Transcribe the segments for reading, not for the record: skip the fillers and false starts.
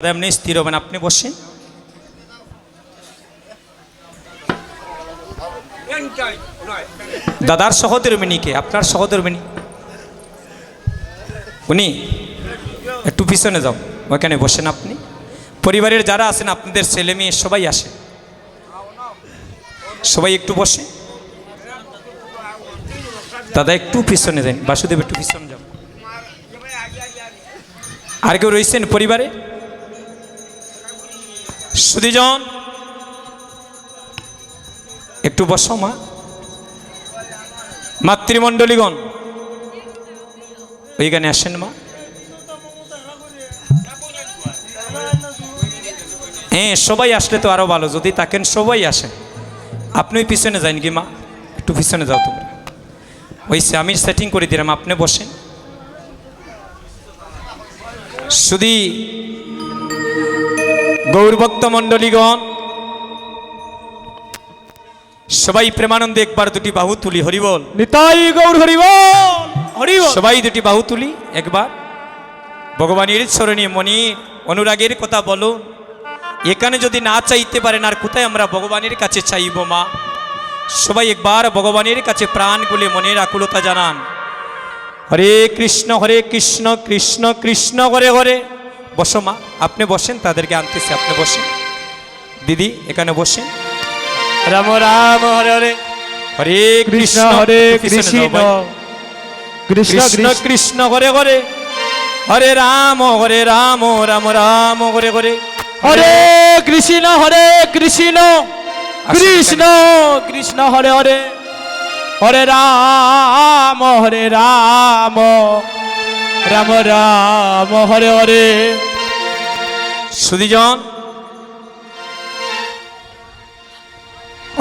এমনি স্থির হবেন, আপনি বসেন। দাদার সহধর্মিনীকে, আপনার সহধর্মিনী উনি একটু পিছনে যাও, ওখানে বসেন। আপনি পরিবারের যারা আছেন, আপনাদের ছেলে মেয়ে সবাই আসে, সবাই একটু বসে। দাদা একটু পিছনে যান, বাসুদেব একটু পিছনে যাও। আর কেউ রয়েছেন পরিবারে? সুধীজন একটু বসো। মা, মাতৃমণ্ডলীগণ ওইখানে আসেন। মা, হ্যাঁ সবাই আসলে তো আরো ভালো, যদি থাকেন সবাই আসেন। আপনি পিছনে যান কি? মা একটু পিছনে যাও তোমরা। ওই আমি সেটিং করে দিলাম, আপনি বসেন। শুধু গৌরভক্ত মণ্ডলীগণ সবাই প্রেমানন্দে একবার দুটি বাহু তুলি, হরিবল নিতাই গৌর হরিবল হরিবল। সবাই দুটি বাহু তুলি একবার ভগবানের চরণে মনির অনুরাগের কথা বলো। এখানে যদি না চাইতে পারেন আর কোথায় আমরা ভগবানের কাছে চাইব? মা সবাই একবার ভগবানের কাছে প্রাণ খুলে মনের আকুলতা জানান। হরে কৃষ্ণ কৃষ্ণ কৃষ্ণ হরে হরে। বসো মা, আপনি বসেন, তাদেরকে আনতেছি, আপনি বসেন। দিদি এখানে বসেন। রাম রাম হরে হরে, হরে কৃষ্ণ হরে কৃষ্ণ কৃষ্ণ কৃষ্ণ কৃষ্ণ হরে হরে, হরে রাম রাম রাম হরে হরে, হরে কৃষ্ণ কৃষ্ণ কৃষ্ণ হরে হরে, হরে রাম রাম রাম হরে হরে। সুধীজন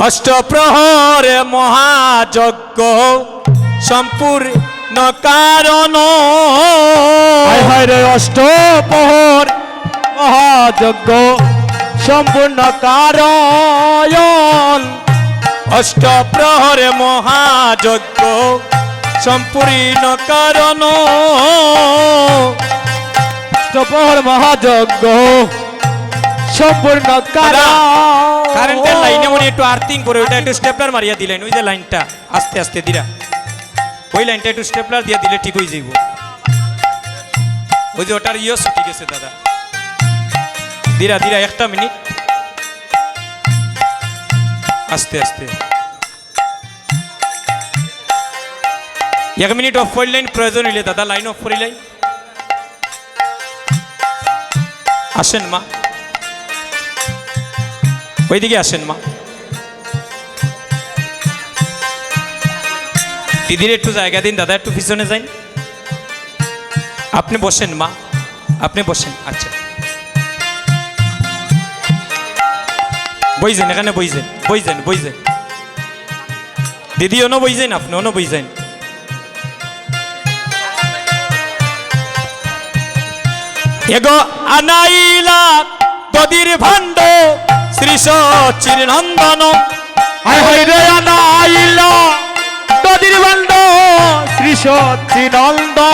অষ্টপ্রহরে মহাযজ্ঞ সম্পূর্ণ কারণ। হায় হায় রে অষ্টপ্রহর মহাযজ্ঞ সম্পূর্ণ কারণ। অষ্টপ্রহরে মহাযজ্ঞ সম্পূর্ণ কারণ। অষ্টপ্রহর মহাযজ্ঞ সম্পূর্ণ কারণ। কারেন্টের লাইনে মনে একটু আর্থিং করে ওইটা একটু স্টেপলার মারিয়া দিলেন। ওই যে লাইনটা আস্তে আস্তে দিরা, ওই লাইনটা একটু স্টেপলার দিয়ে দিলে ঠিক হয়ে যাইব। ওই যে ওটার ইয়ে ছুটি গেছে দাদা, দিরা দিরা একটা মিনিট আস্তে আস্তে। 1 মিনিট অফ করিলেন, প্রয়োজন হইলে দাদা লাইন অফ করিলেন। আসেন মা, ওইদিকে আসেন মা। দিদির একটু জায়গা দিন দাদা, একটু পিছনে যান। আপনি বসেন মা, আপনি বসেন। আচ্ছা বইছেন, এখানে বইছেন বইছেন বইছেন। দিদি অনো বইছেন, আপনি অনো বইছেন। এগো আনাইলা দদির ভাণ্ড শ্রী সচির নন্দন। হায় হায় রে আনাইলা দদির ভাণ্ড শ্রী সচ্চিদানন্দন।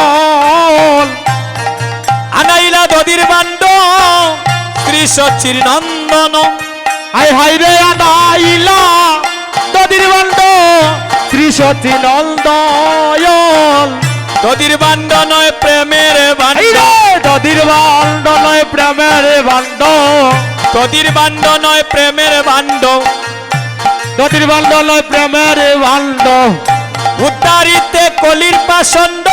আনাইলা দদির ভাণ্ড শ্রী সচির নন্দন। হায় হায় রে আনাইলা দদির ভাণ্ড শ্রী সচ্চিদানন্দন। দদির ভাণ্ড নয় প্রেমের ভাণ্ড, দদির ভাণ্ড নয় প্রেমের ভাণ্ড, দদির ভাণ্ড নয় প্রেমের ভাণ্ড, দদির ভাণ্ড নয় প্রেমের ভাণ্ড। উদ্ধারিতে কলির পাষণ্ড,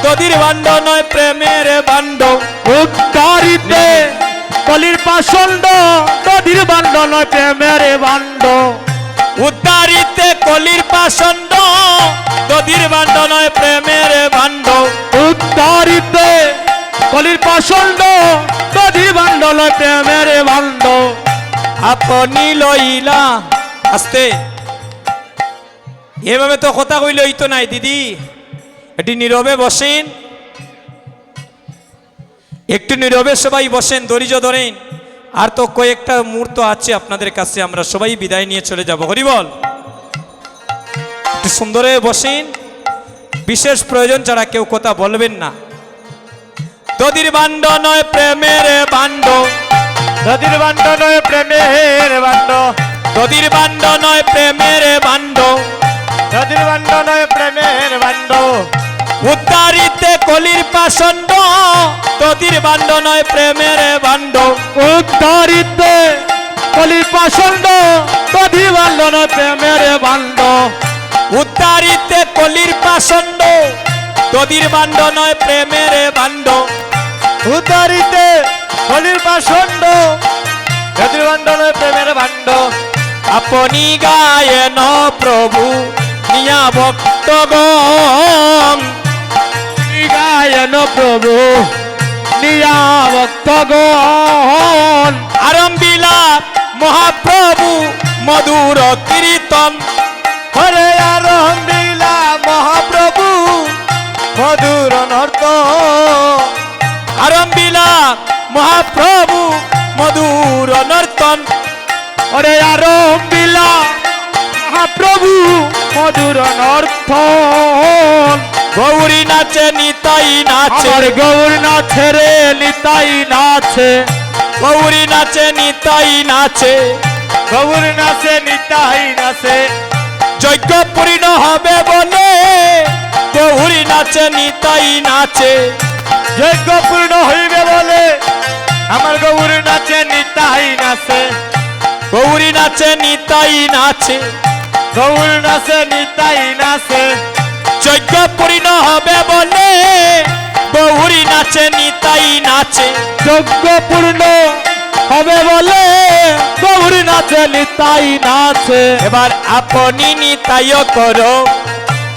দদির ভাণ্ড নয় প্রেমের ভাণ্ড। উদ্ধারিতে কলির পাষণ্ড, দদির ভাণ্ড নয় প্রেমের ভাণ্ড। উদ্ধারিতে কলির পাষণ্ড, দদির ভাণ্ড নয় প্রেমের ভাণ্ড। উদ্ধারিতে কলির পাষণ্ড, দদির ভাণ্ড নয় প্রেমের ভাণ্ড। আপনি লইলা আস্তে, এভাবে তো কথা কইলে হইতো নাই দিদি। এটি নীরবে বসেন, একটু নীরবে সবাই বসেন, ধৈর্য ধরেন। আর তো কয়েকটা মুহূর্ত আছে আপনাদের কাছে, আমরা সবাই বিদায় নিয়ে চলে যাব। হরিবল একটু সুন্দরে বসেন, বিশেষ প্রয়োজন ছাড়া কেউ কথা বলবেন না। দধির বান্ড নয় প্রেমের বান্ড, দধির বান্ড নয় প্রেমের বান্ড, দধির বান্ড নয় প্রেমের বান্ড, দধির বান্ড নয় প্রেমের বান্ড, উদ্ধারিতে কলির পাষণ্ড, দধির বান্ড নয় প্রেমের বান্ড, উদ্ধারিতে কলি পাষণ্ড, দধির বান্ড নয় প্রেমের বান্ড, উদ্ধারিতে কলির পাষণ্ড, দধির বান্ড নয় প্রেমের বান্ড, উদ্ধারিতে কলির পাষণ্ড, দধির বান্ড নয় প্রেমের বান্ড, আপনি গায়েন প্রভু নিয়া ভক্তগণ, গায়ন প্রভু নিয়া ভক্তগণ, আরম্ভিলা মহাপ্রভু মধুর কীর্তন, হরে আরম্ভিলা মহাপ্রভু মধুর নর্ত, আরম্ভিলা মহাপ্রভু মধুর নর্তন, হরে আরম্ভিলা মহাপ্রভু মধুর নর্তন, গৌরী নাচে নিতাই নাচে, আমার গৌর নাচে রে নিতাই নাচে, গৌরী নাচে নিতাই নাচে, গৌর নাচে নিতাই নাচে, যজ্ঞ পূর্ণ হবে বলে, গৌরী নাচে নিতাই নাচে, যজ্ঞ পূর্ণ হইবে বলে আমার গৌর নাচে নিতাই নাচে, গৌরী নাচে নিতাই নাচে, গৌর নাচে নিতাই নাচে, যজ্ঞ পূর্ণ হবে বলে, গৌরী নাচে নিতাই নাচে, যজ্ঞ পূর্ণ হবে বলে গৌর নাচে নিতাই নাচে, এবার আপনি নিতাই করো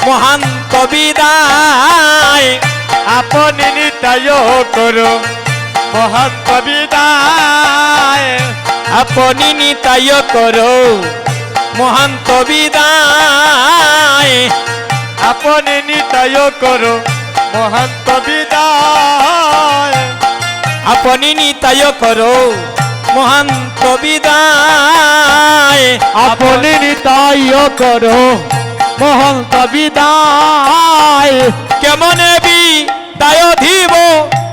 মহান কবিদায়, আপনি নিতাই করো মহান কবিদায়, আপনি নিতাই করো মহান কবিদায়, আপনি নিতাই করো মহান কবিদায়, আপনি নিতাই করো মহান কবিদায়, আপনি নিতাই করো মহান কবিদায়, কেমনে বি দায় দিব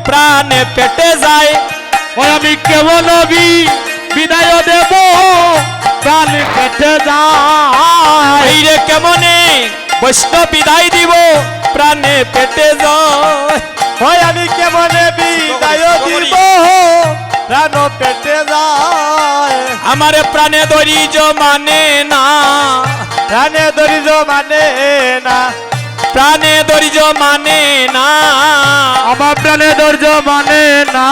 প্রাণে পেটে যায়, ওই আমি কেবল বিদায় দেব প্রাণ কেটে যায়, এই রে কেমনে বৈষ্ণব বিদায় দিব প্রাণে পেটে যায়, ওই আমি কেমন বিদায় দিব প্রাণ পেটে যায়, আমার প্রাণে দরিজ মানে না, প্রাণে দরিজ মানে না, প্রাণে দরিজ মানে না, আমার প্রাণে দর্জ মানে না,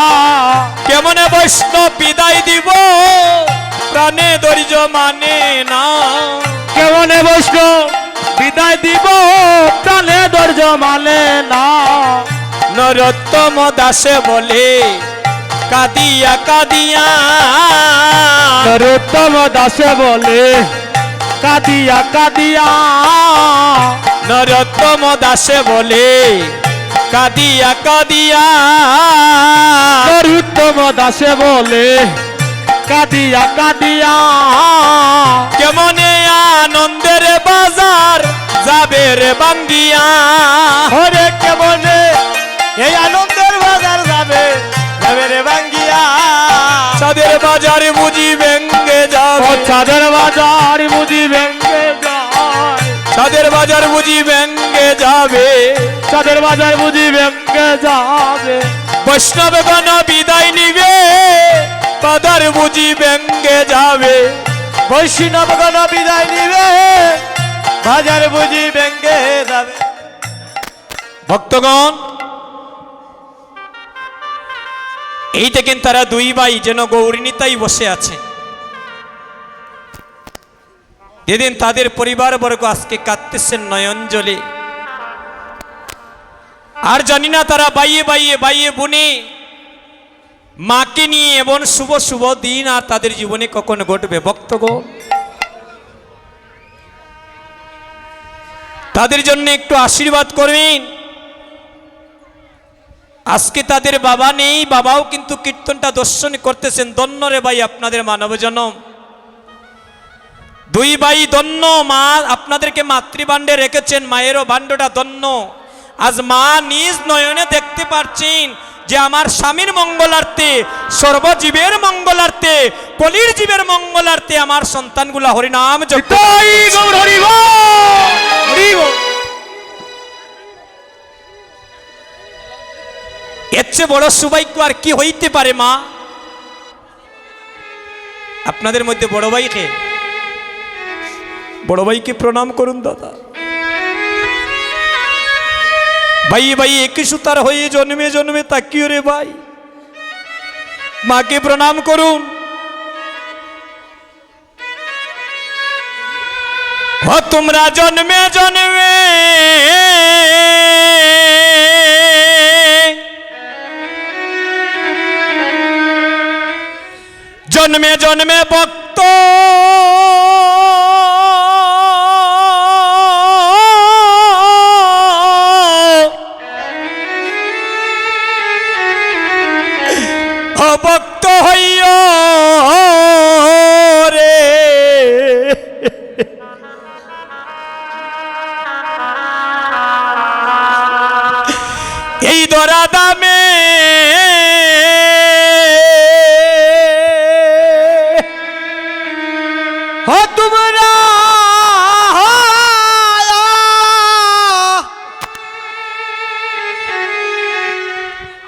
কেমনে বৈষ্ণব বিদায় দিব প্রাণে দরিজ মানে না, কেমন বৈষ্ণব বিদায় দিব প্রাণে দর্জ মানে না, নরোত্তম দাসে বলে কাদিয়া কাদিয়া, নরোত্তম দাসে বলে কাদিয়া কাদিয়া, নরোত্তম দাসে বলে কাদিয়া কাদিয়া, নরোত্তম দাসে বলে কাদিয়া কাদিয়া, কেমনে আনন্দের বাজার যাবে রে বাঙ্গিয়া, ওরে কেমনে এই আনন্দের বাজার যাবে যাবে রে বাঙ্গিয়া, চাঁদের বাজার বুঝি ভেঙ্গে ও যাবে, চাঁদের বাজার বুঝি ভেঙ্গে যায়, চাঁদের বাজার বুঝি ভেঙ্গে যাবে, চাঁদের বাজার বুঝি ভেঙ্গে যাবে, বৈষ্ণব গণ বিদায় নিবে বাজার বুঝি ভেঙ্গে যাবে, বৈষ্ণবগণ বিদায় নিবে বাজার বুঝি ভেঙ্গে যাবে, ভক্তগণ এই দেখেন তারা দুই ভাই যেন গৌরীনিতাই বসে আছে, যেদিন তাদের পরিবারবর্গ আজকে কাঁদতেছেন নয়ন জলে, আর জানি না তারা বাইয়ে বাইয়ে বাইয়ে বুনে মাকে নিয়ে এমন শুভ শুভ দিন আর তাদের জীবনে কখন ঘটবে। ভক্তগণ তাদের জন্য একটু আশীর্বাদ করবেন। আজকে তাদের বাবা নেই, বাবাও কিন্তু কীর্তনটা দর্শন করতেছেন। ধন্য রে ভাই আপনাদের মানব জনম, দুই ভাই ধন্য, মা আপনাদেরকে মাতৃভাণ্ডে রেখেছেন, মায়েরও ভাণ্ডটা ধন্য। আজ মা নিজ নয়নে দেখতে পাচ্ছেন যে আমার স্বামীর মঙ্গলার্থে, সর্বজীবের মঙ্গলার্থে, কলির জীবের মঙ্গলার্থে আমার সন্তানগুলা হরিনাম যজ্ঞ। এর চেয়ে বড় সৌভাগ্য আর কি হইতে পারে মা? আপনাদের মধ্যে বড় ভাইকে প্রণাম করুন দাদা। ভাই ভাই একই সুতার হয়ে জন্মে জন্মে তাকিও রে ভাই, মাকে প্রণাম করুন। তোমরা জন্মে জন্মে জন্মে জন্মে ভক্ত ভক্ত হইও রে, এই দরা দামে তোমরা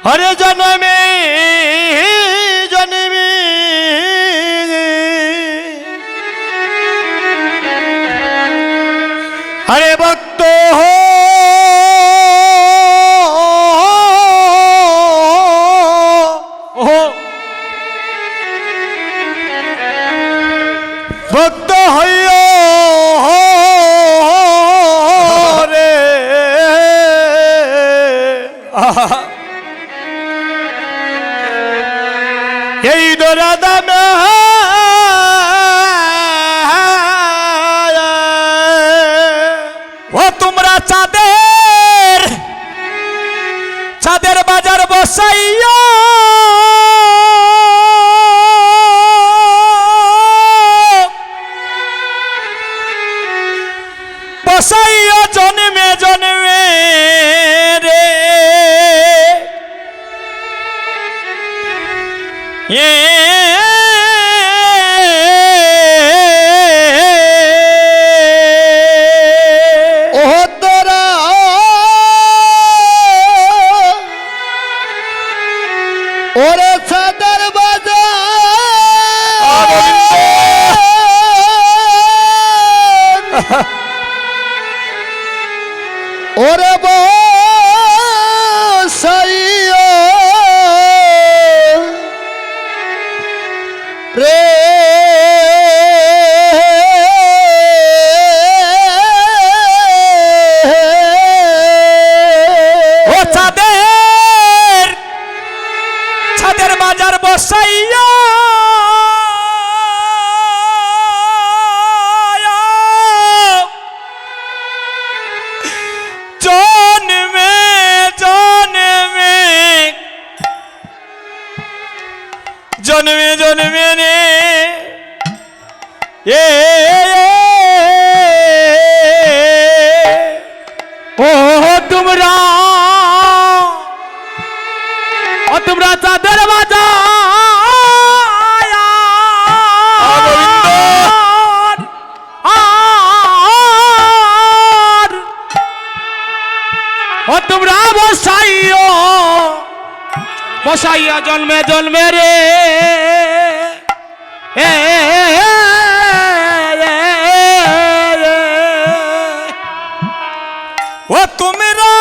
হরে জন্মে জন্মে হরে ভক্ত ভক্ত হইও রে, এই দরা দামে ও তোমরা চাঁদের চাঁদের বাজার বসাইয়া বসাইয়া জন্মে জন্মে রে, ওরে চাঁদের বাজার ওরে বসাইয়া রে, ও চাঁদের চাঁদের বাজার বসাইয়া জন্মে জন্মে জন্মে জন্মে রে, ও তোমরা তোমরা চাঁদের বাজার ও তোমরা বসাইও বসাইয়া জন্মে জন্মে রে, ও তোমরা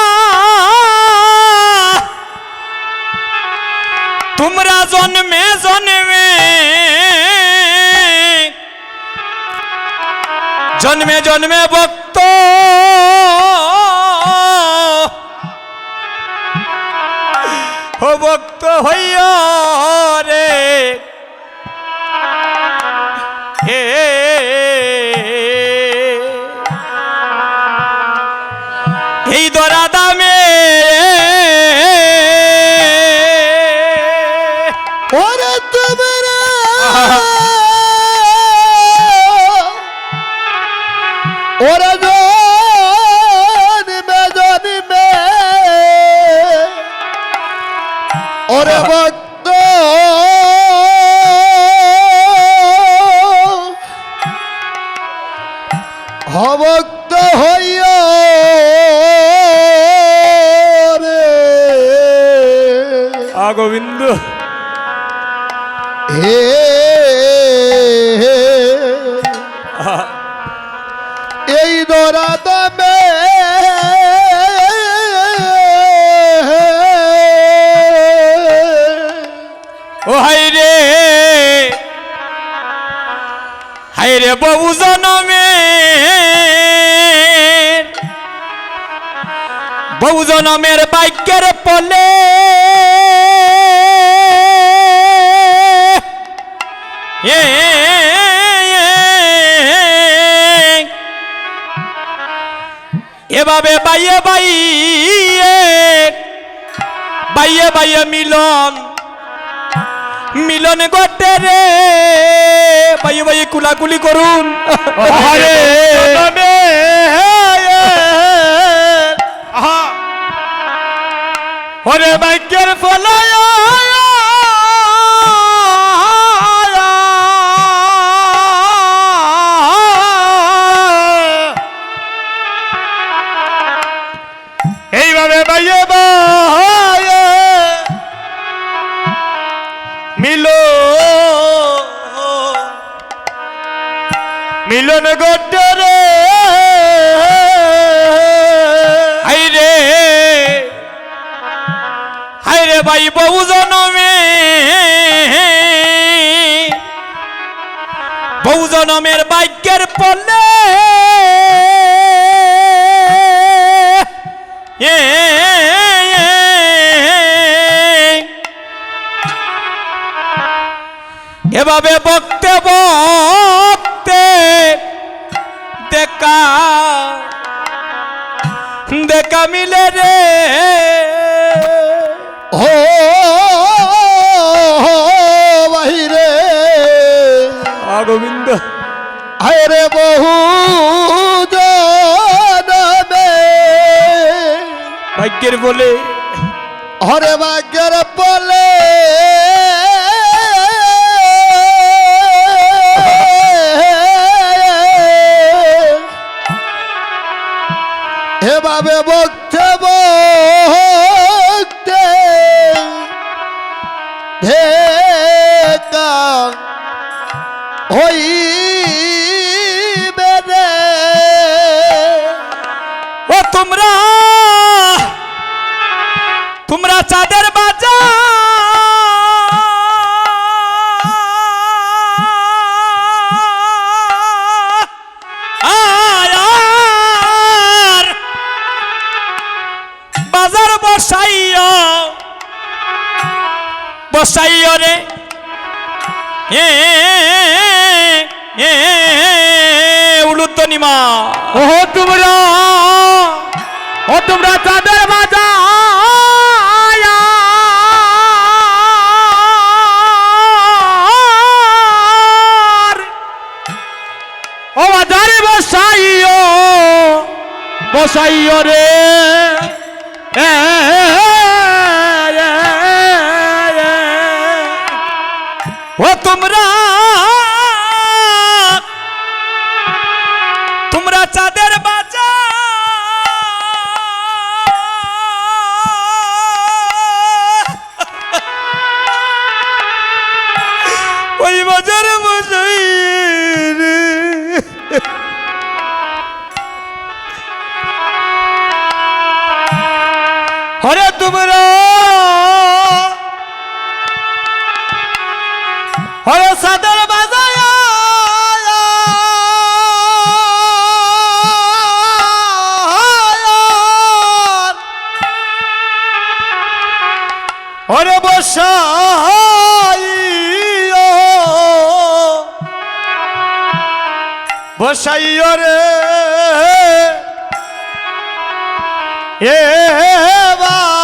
তোমরা জন্মে জন্মে জন্মে জন্মে ভক্ত ও ভক্ত হইয়া রে, এই দরা দামে ওরে তোমরা ওরে জন্মে জন্মে ওরে ভক্ত ভক্ত হইয়া রে গোবিন্দ হে এই দরা দামে ও হাই রে বহু জনমের বাক্যের পলে এভাবে বাইয়ে বাইয়ে মিলন ঘটে রে বাইয়ে কুলাকুলি করুন ওরে বাক্যের ফলায় এইভাবে বাইয়ে মিলন ঘটে রে হাই রে ভাই বহু জনমের বাক্যের পলে এভাবে বকতে দেখা মিলে রে ও বাহিরে গোবিন্দ আরে বহু জনমে ভাগ্যের বলে হরে ভাগ্যের বলে এভাবে বকতে দেখা হইবে রে ও তোমরা চাঁদের বাজার বসাইও রে উলুত্তনিমা ও তোমরা চাঁদের বাজার ও বাজারে বসাইও রে ও তোমরা চাঁদের বাজার ওই বাজারে বসাই রে হরে তোমরা হরে সাদর বাজায় হরে বসাইও রে এ বা